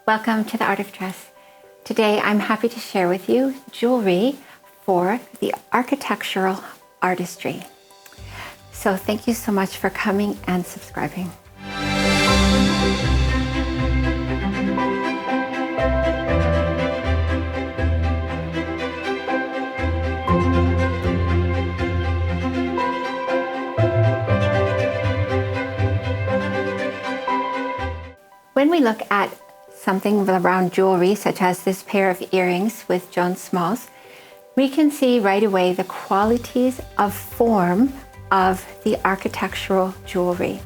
Welcome to the Art of Dress. Today I'm happy to share with you jewelry for the architectural artistry. So thank you so much for coming and subscribing. When we look at something around jewelry, such as this pair of earrings with Joan Smalls, we can see right away the qualities of form of the architectural jewelry.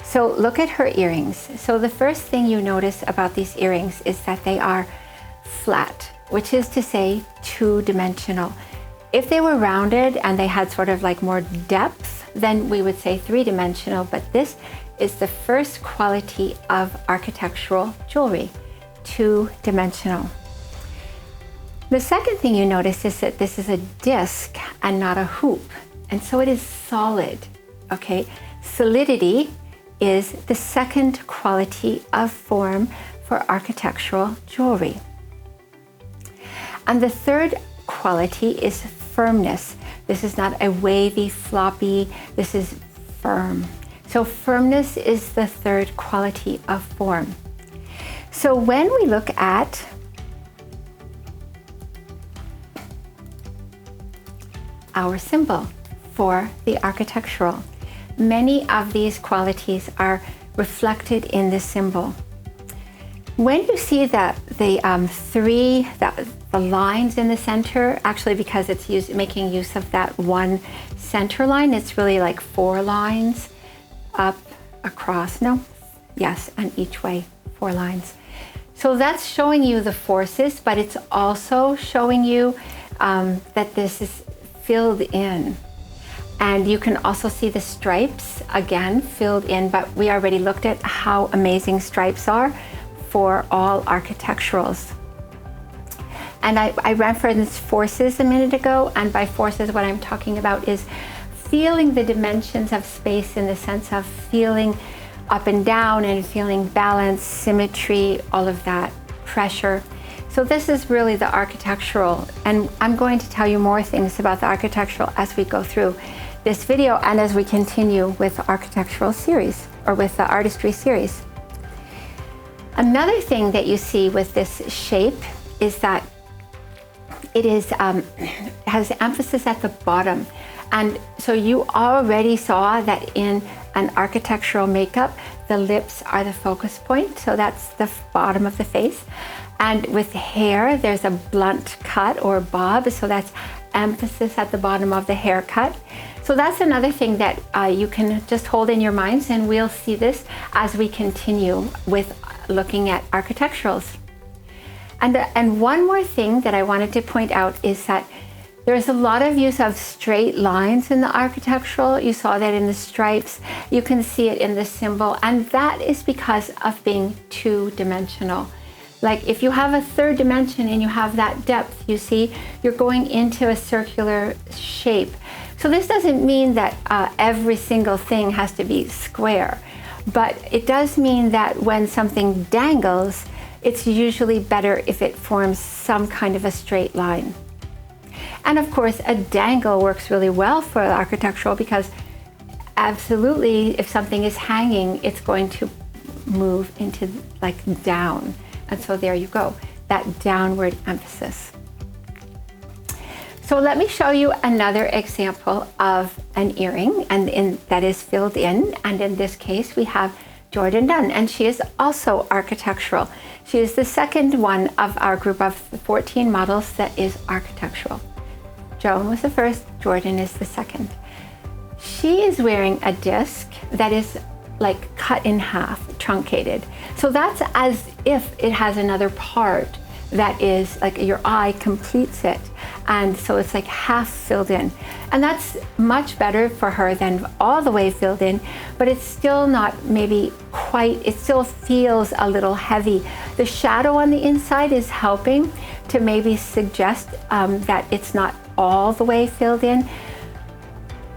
So look at her earrings. So the first thing you notice about these earrings is that they are flat, which is to say two-dimensional. If they were rounded and they had sort of like more depth, then we would say three-dimensional, but this is the first quality of architectural jewelry, two-dimensional. The second thing you notice is that this is a disc and not a hoop, and so it is solid, okay? Solidity is the second quality of form for architectural jewelry. And the third quality is firmness. This is not a wavy, floppy, this is firm. So firmness is the third quality of form. So when we look at our symbol for the architectural, many of these qualities are reflected in the symbol. When you see that the lines in the center, actually because it's making use of that one center line, it's really like four lines. Up, across, and each way, four lines. So that's showing you the forces, but it's also showing you that this is filled in. And you can also see the stripes, again, filled in, but we already looked at how amazing stripes are for all architecturals. And I referenced forces a minute ago, and by forces what I'm talking about is feeling the dimensions of space in the sense of feeling up and down and feeling balance, symmetry, all of that, pressure. So this is really the architectural, and I'm going to tell you more things about the architectural as we go through this video and as we continue with the architectural series or with the artistry series. Another thing that you see with this shape is that it has emphasis at the bottom. And so you already saw that in an architectural makeup, the lips are the focus point. So that's the bottom of the face. And with hair, there's a blunt cut or bob. So that's emphasis at the bottom of the haircut. So that's another thing that you can just hold in your minds, and we'll see this as we continue with looking at architecturals. And one more thing that I wanted to point out is that there's a lot of use of straight lines in the architectural. You saw that in the stripes. You can see it in the symbol. And that is because of being two-dimensional. Like if you have a third dimension and you have that depth, you see, you're going into a circular shape. So this doesn't mean that every single thing has to be square. But it does mean that when something dangles, it's usually better if it forms some kind of a straight line. And of course, a dangle works really well for architectural because absolutely, if something is hanging, it's going to move into like down. And so there you go, that downward emphasis. So let me show you another example of an earring that is filled in. And in this case, we have Jordan Dunn, and she is also architectural. She is the second one of our group of 14 models that is architectural. Joan was the first, Jordan is the second. She is wearing a disc that is like cut in half, truncated. So that's as if it has another part that is like your eye completes it. And so it's like half filled in. And that's much better for her than all the way filled in, but it's still not maybe quite, it still feels a little heavy. The shadow on the inside is helping to maybe suggest that it's not all the way filled in,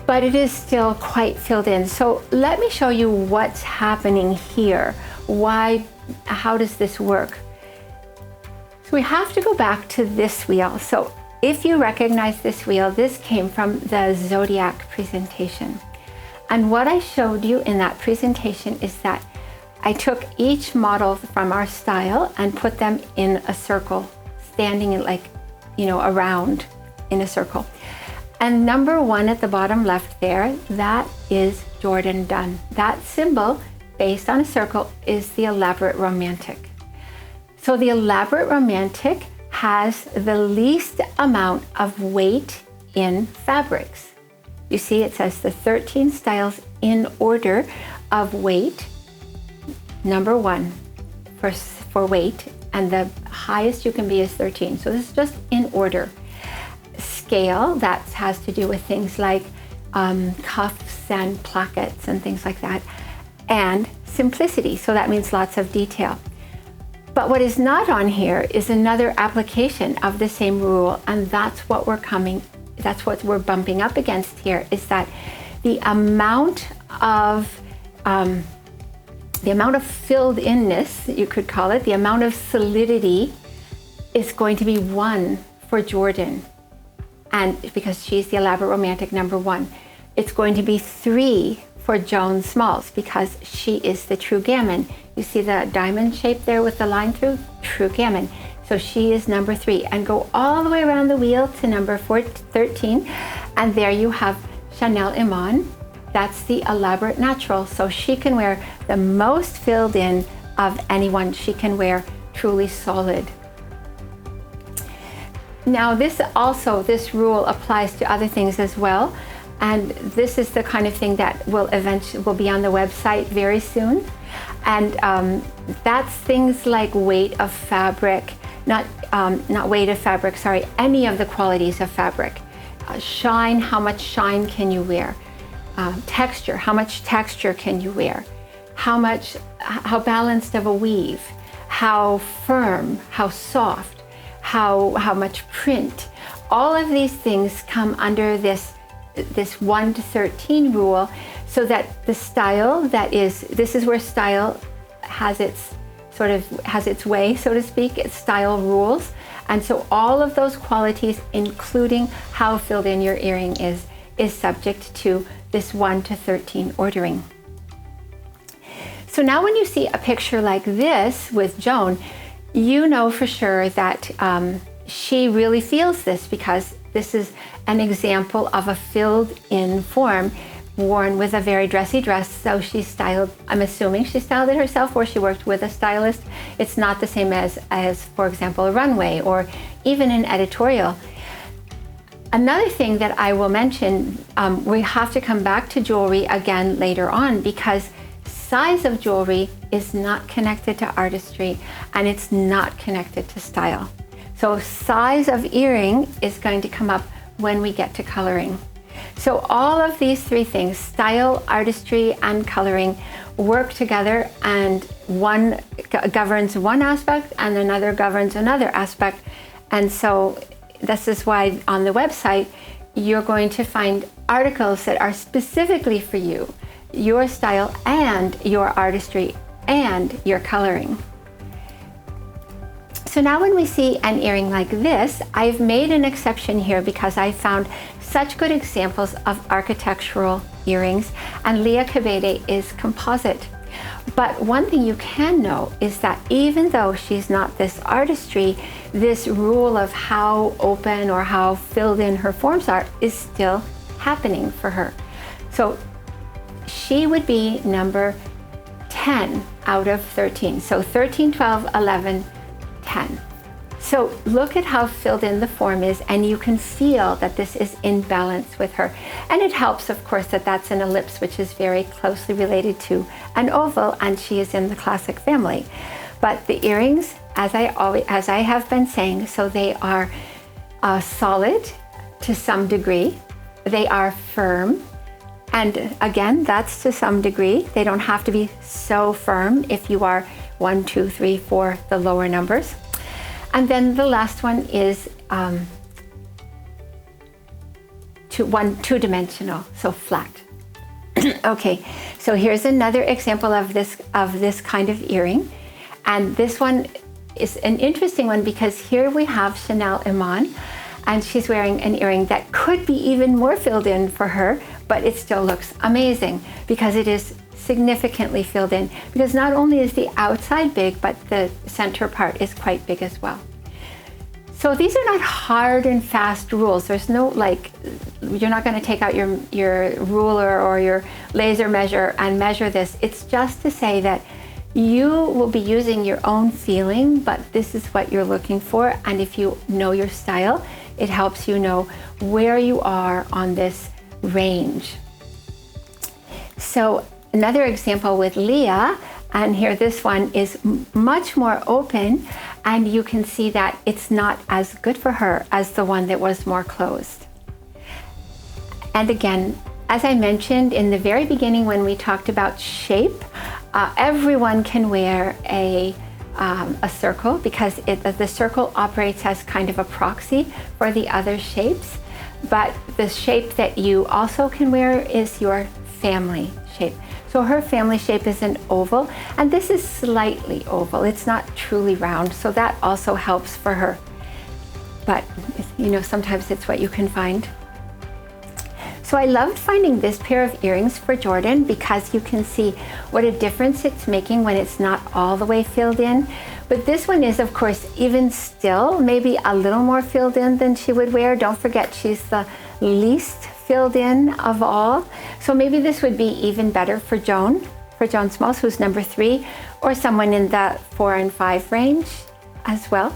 but it is still quite filled in. So let me show you what's happening here, why how does this work? So we have to go back to this wheel. So if you recognize this wheel, this came from the Zodiac presentation. And what I showed you in that presentation is that I took each model from our style and put them in a circle, standing in like, around in a circle. And number 1 at the bottom left there, that is Jordan Dunn. That symbol, based on a circle, is the elaborate romantic. So the elaborate romantic has the least amount of weight in fabrics. You see, it says the 13 styles in order of weight. Number 1 for weight, and the highest you can be is 13. So this is just in order. Scale, that has to do with things like cuffs and plackets and things like that. And simplicity, so that means lots of detail. But what is not on here is another application of the same rule, and that's what we're bumping up against here, is that the amount of filled inness, you could call it, the amount of solidity is going to be 1 for Jordan. And because she's the elaborate romantic number 1, it's going to be 3 for Joan Smalls because she is the true gammon. You see the diamond shape there with the line through? True gammon. So she is number 3. And go all the way around the wheel to number 13. And there you have Chanel Iman. That's the elaborate natural. So she can wear the most filled in of anyone. She can wear truly solid. Now this rule applies to other things as well. And this is the kind of thing that will be on the website very soon. And that's things like weight of fabric, not weight of fabric, sorry, any of the qualities of fabric. Shine, how much shine can you wear? Texture, how much texture can you wear? How balanced of a weave? How firm, how soft, how much print? All of these things come under this 1 to 13 rule, so that the style this is where style has its way, so to speak. It's style rules. And so all of those qualities, including how filled in your earring is subject to this 1 to 13 ordering. So now when you see a picture like this with Joan, you know for sure that she really feels this, because this is an example of a filled in form worn with a very dressy dress. So she styled, I'm assuming she styled it herself, or she worked with a stylist. It's not the same as for example, a runway or even an editorial. Another thing that I will mention, we have to come back to jewelry again later on, because size of jewelry is not connected to artistry and it's not connected to style. So size of earring is going to come up when we get to coloring. So all of these 3 things, style, artistry, and coloring, work together, and one governs one aspect and another governs another aspect. And so this is why on the website, you're going to find articles that are specifically for you, your style and your artistry and your coloring. So now when we see an earring like this, I've made an exception here because I found such good examples of architectural earrings, and Leah Cabede is composite. But one thing you can know is that even though she's not this artistry, this rule of how open or how filled in her forms are is still happening for her. So she would be number 10 out of 13. So 13, 12, 11, 10. So look at how filled in the form is, and you can feel that this is in balance with her. And it helps, of course, that that's an ellipse, which is very closely related to an oval, and she is in the classic family. But the earrings, as I have been saying, so they are solid to some degree. They are firm. And again, that's to some degree. They don't have to be so firm if you are 1, 2, 3, 4, the lower numbers. And then the last one is two-dimensional, so flat. Okay, so here's another example of this kind of earring. And this one is an interesting one because here we have Chanel Iman, and she's wearing an earring that could be even more filled in for her, but it still looks amazing because it is significantly filled in, because not only is the outside big, but the center part is quite big as well. So these are not hard and fast rules. There's no, like, you're not going to take out your ruler or your laser measure and measure this. It's just to say that you will be using your own feeling, but this is what you're looking for. And if you know your style, it helps you know where you are on this range. So another example with Leah, and here this one is much more open, and you can see that it's not as good for her as the one that was more closed. And again, as I mentioned in the very beginning when we talked about shape, everyone can wear a circle because the circle operates as kind of a proxy for the other shapes. But the shape that you also can wear is your family shape. So her family shape is an oval, and this is slightly oval. It's not truly round, so that also helps for her. But, you know, sometimes it's what you can find. So I loved finding this pair of earrings for Jordan because you can see what a difference it's making when it's not all the way filled in. But this one is, of course, even still maybe a little more filled in than she would wear. Don't forget, she's the least filled in of all. So maybe this would be even better for Joan Smalls, who's number 3, or someone in the 4 and 5 range as well.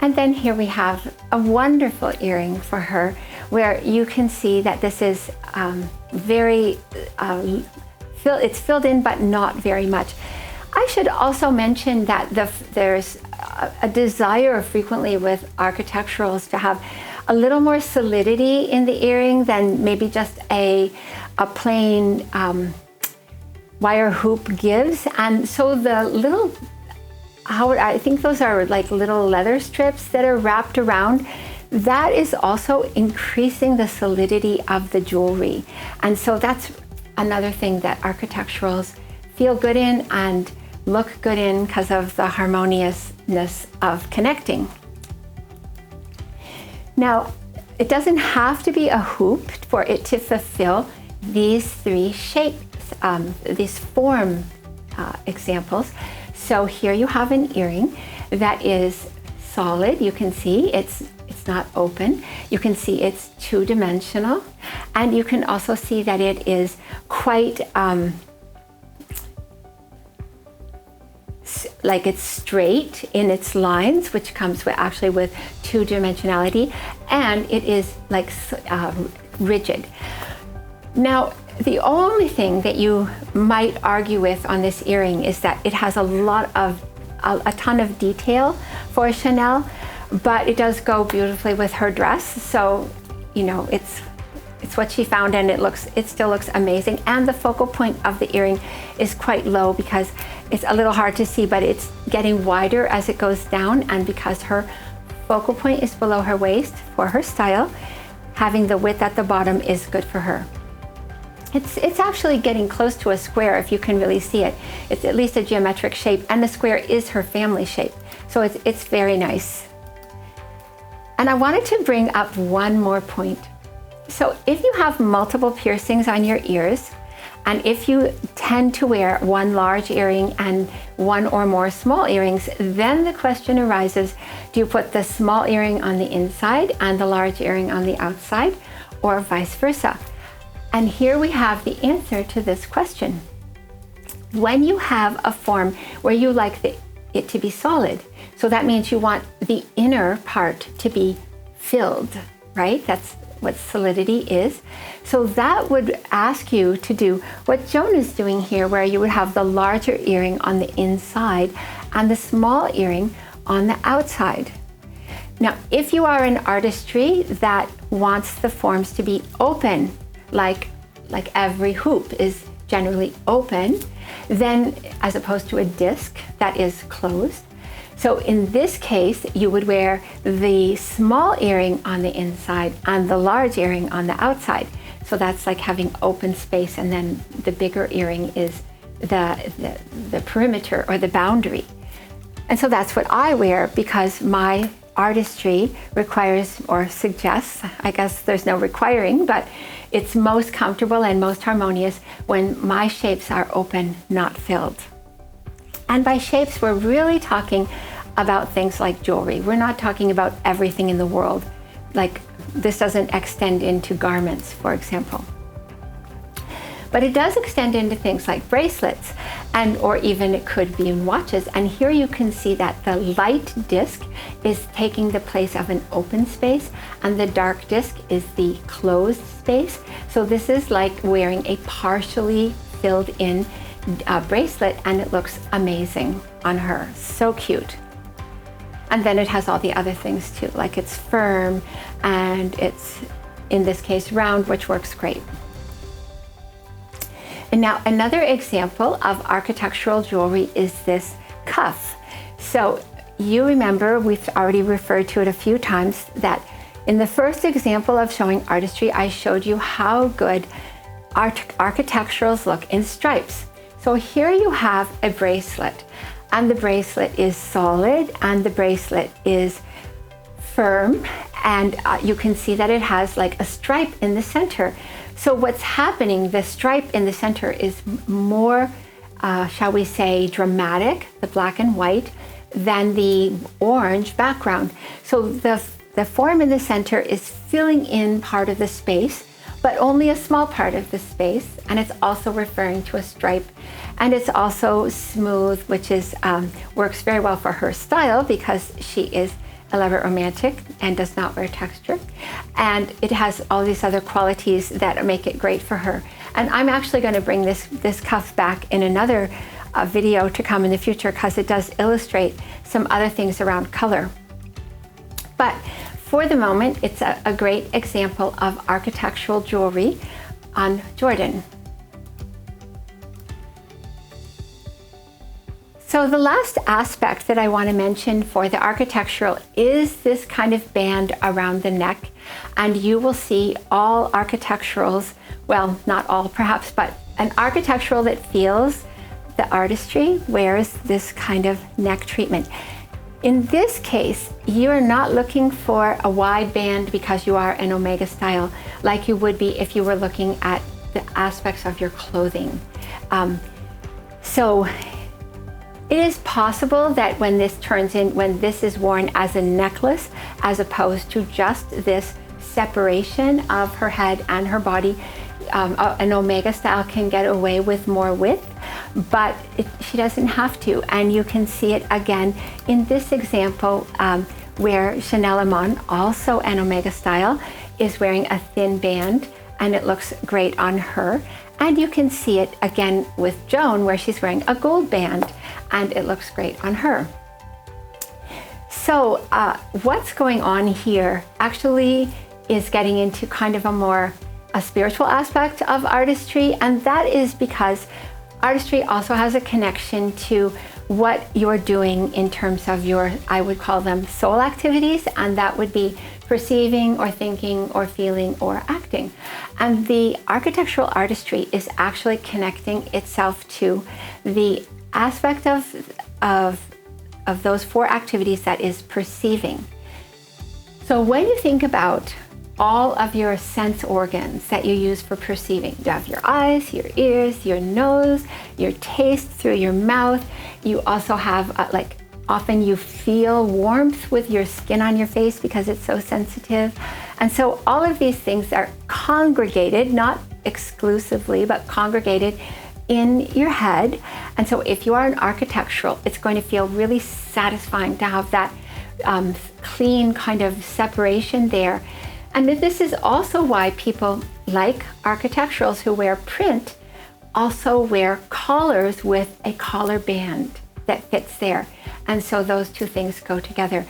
And then here we have a wonderful earring for her where you can see that this is it's filled in, but not very much. I should also mention that there's a desire frequently with architecturals to have a little more solidity in the earring than maybe just a plain wire hoop gives. And so the little, I think those are like little leather strips that are wrapped around, that is also increasing the solidity of the jewelry. And so that's another thing that architecturals feel good in and look good in because of the harmoniousness of connecting. Now, it doesn't have to be a hoop for it to fulfill these 3 shapes, these form examples. So here you have an earring that is solid. You can see it's not open. You can see it's 2-dimensional, and you can also see that it is quite like it's straight in its lines, which comes with 2-dimensionality, and it is like rigid. Now, the only thing that you might argue with on this earring is that it has a ton of detail for Chanel, but it does go beautifully with her dress. So, you know, it's what she found, and it still looks amazing. And the focal point of the earring is quite low because it's a little hard to see, but it's getting wider as it goes down. And because her focal point is below her waist for her style, having the width at the bottom is good for her. It's actually getting close to a square if you can really see it. It's at least a geometric shape, and the square is her family shape. So it's very nice. And I wanted to bring up one more point. So if you have multiple piercings on your ears, and if you tend to wear one large earring and one or more small earrings, then the question arises, do you put the small earring on the inside and the large earring on the outside, or vice versa? And here we have the answer to this question. When you have a form where you like it to be solid, so that means you want the inner part to be filled, right? That's what solidity is. So that would ask you to do what Joan is doing here, where you would have the larger earring on the inside and the small earring on the outside. Now, if you are in artistry that wants the forms to be open, like every hoop is generally open, then as opposed to a disc that is closed. So in this case, you would wear the small earring on the inside and the large earring on the outside. So that's like having open space, and then the bigger earring is the perimeter or the boundary. And so that's what I wear because my artistry requires or suggests, I guess there's no requiring, but it's most comfortable and most harmonious when my shapes are open, not filled. And by shapes, we're really talking about things like jewelry. We're not talking about everything in the world. Like this doesn't extend into garments, for example. But it does extend into things like bracelets or even it could be in watches. And here you can see that the light disc is taking the place of an open space and the dark disc is the closed space. So this is like wearing a partially filled in bracelet and it looks amazing on her. So cute. And then it has all the other things too, like it's firm and it's, in this case, round, which works great. And now another example of architectural jewelry is this cuff. So you remember, we've already referred to it a few times, that in the first example of showing artistry, I showed you how good architecturals look in stripes. So here you have a bracelet, and the bracelet is solid, and the bracelet is firm, and you can see that it has like a stripe in the center. So what's happening, the stripe in the center is more, shall we say, dramatic, the black and white, than the orange background. So the form in the center is filling in part of the space, but only a small part of the space. And it's also referring to a stripe. And it's also smooth, which is works very well for her style because she is elaborate romantic and does not wear texture. And it has all these other qualities that make it great for her. And I'm actually going to bring this cuff back in another video to come in the future because it does illustrate some other things around color. But for the moment, it's a great example of architectural jewelry on Jordan. So the last aspect that I want to mention for the architectural is this kind of band around the neck. And you will see all architecturals, well, not all perhaps, but an architectural that feels the artistry wears this kind of neck treatment. In this case, you are not looking for a wide band because you are an Omega style, like you would be if you were looking at the aspects of your clothing. So it is possible that when this is worn as a necklace, as opposed to just this separation of her head and her body, an Omega style can get away with more width, but she doesn't have to. And you can see it again in this example where Chanel Iman, also an Omega style, is wearing a thin band and it looks great on her. And you can see it again with Joan where she's wearing a gold band and it looks great on her. So what's going on here actually is getting into kind of a spiritual aspect of artistry, and that is because artistry also has a connection to what you're doing in terms of your, I would call them soul activities, and that would be perceiving or thinking or feeling or acting. And the architectural artistry is actually connecting itself to the aspect of those four activities that is perceiving. So when you think about all of your sense organs that you use for perceiving, you have your eyes, your ears, your nose, your taste through your mouth. You also have often you feel warmth with your skin on your face because it's so sensitive. And so all of these things are congregated, not exclusively, but congregated in your head. And so if you are an architectural, it's going to feel really satisfying to have that clean kind of separation there. And this is also why people like architecturals who wear print also wear collars with a collar band that fits there. And so those two things go together,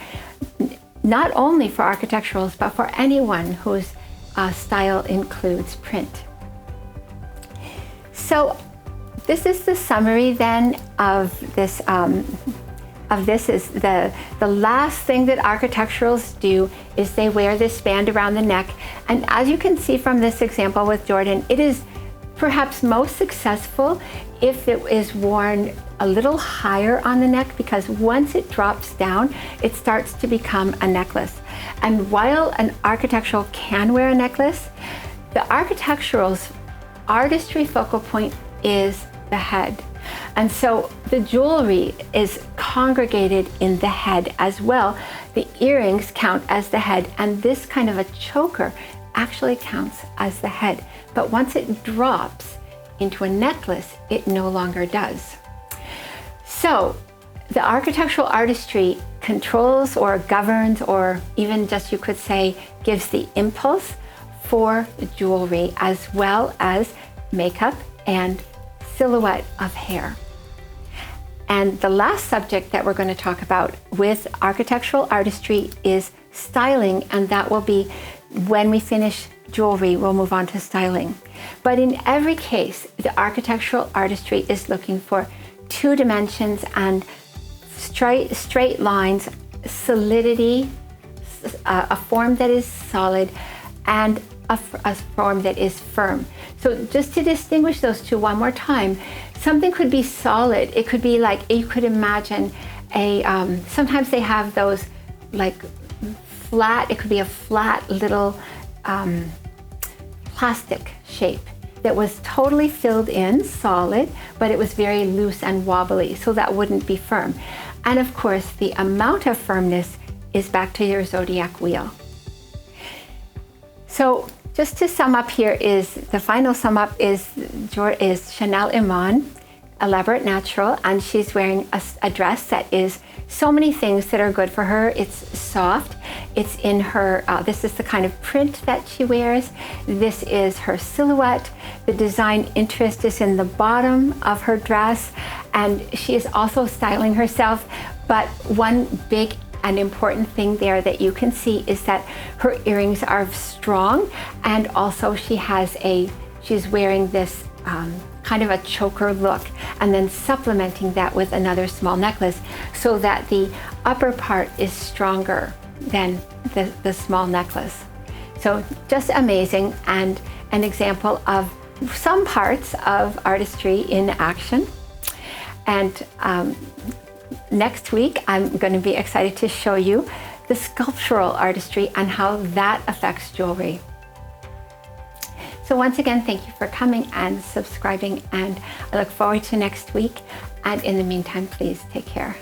not only for architecturals, but for anyone whose style includes print. So this is the summary then of this. This is the last thing that architecturals do is they wear this band around the neck. And as you can see from this example with Jordan, it is perhaps most successful if it is worn a little higher on the neck, because once it drops down, it starts to become a necklace. And while an architectural can wear a necklace, the architectural's artistry focal point is the head. And so the jewelry is congregated in the head as well. The earrings count as the head, and this kind of a choker actually counts as the head. But once it drops into a necklace, it no longer does. So the architectural artistry controls or governs, or even just you could say gives the impulse for jewelry, as well as makeup and silhouette of hair. And the last subject that we're going to talk about with architectural artistry is styling, and that will be when we finish jewelry, we'll move on to styling. But in every case, the architectural artistry is looking for two dimensions and straight lines, solidity, a form that is solid, and a form that is firm. So just to distinguish those two one more time, something could be solid. It could be like, you could imagine a, sometimes they have those like flat, it could be a flat little plastic shape that was totally filled in, solid, but it was very loose and wobbly, so that wouldn't be firm. And of course, the amount of firmness is back to your Zodiac Wheel. So just to sum up here, is the final sum up is Chanel Iman, Elaborate Natural, and she's wearing a dress that is so many things that are good for her. It's soft, it's in her, this is the kind of print that she wears, this is her silhouette, the design interest is in the bottom of her dress, and she is also styling herself. But one big and important thing there that you can see is that her earrings are strong, and also she's wearing this kind of a choker look, and then supplementing that with another small necklace so that the upper part is stronger than the small necklace. So just amazing, and an example of some parts of artistry in action. And next week, I'm going to be excited to show you the sculptural artistry and how that affects jewelry. So once again, thank you for coming and subscribing, and I look forward to next week. And in the meantime, please take care.